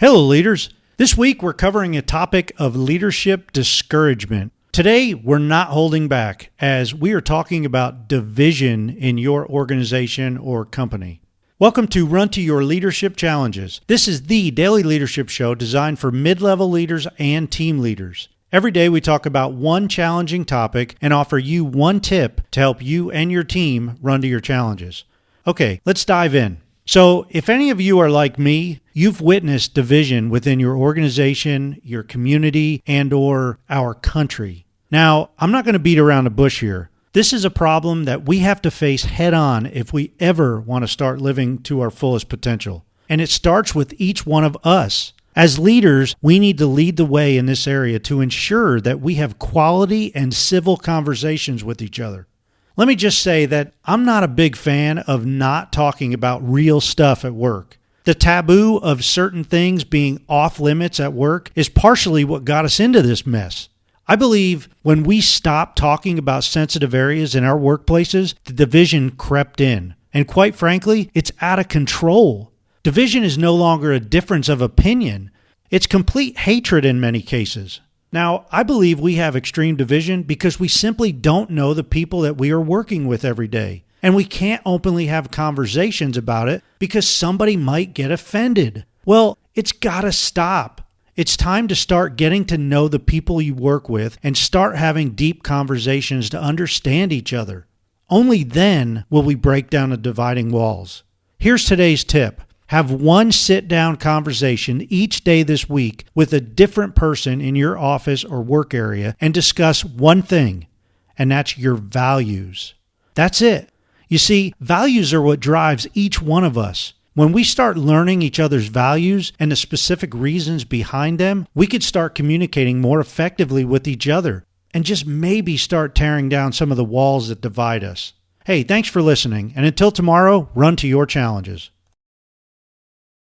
Hello, leaders. This week, we're covering a topic of leadership discouragement. Today, we're not holding back as we are talking about division in your organization or company. Welcome to Run to Your Leadership Challenges. This is the daily leadership show designed for mid-level leaders and team leaders. Every day, we talk about one challenging topic and offer you one tip to help you and your team run to your challenges. Okay, let's dive in. So if any of you are like me, you've witnessed division within your organization, your community, and/or our country. Now, I'm not going to beat around the bush here. This is a problem that we have to face head on if we ever want to start living to our fullest potential. And it starts with each one of us. As leaders, we need to lead the way in this area to ensure that we have quality and civil conversations with each other. Let me just say that I'm not a big fan of not talking about real stuff at work. The taboo of certain things being off limits at work is partially what got us into this mess. I believe when we stopped talking about sensitive areas in our workplaces, the division crept in. And quite frankly, it's out of control. Division is no longer a difference of opinion. It's complete hatred in many cases. Now, I believe we have extreme division because we simply don't know the people that we are working with every day. And we can't openly have conversations about it because somebody might get offended. Well, it's got to stop. It's time to start getting to know the people you work with and start having deep conversations to understand each other. Only then will we break down the dividing walls. Here's today's tip. Have one sit-down conversation each day this week with a different person in your office or work area and discuss one thing, and that's your values. That's it. You see, values are what drives each one of us. When we start learning each other's values and the specific reasons behind them, we could start communicating more effectively with each other and just maybe start tearing down some of the walls that divide us. Hey, thanks for listening, and until tomorrow, run to your challenges.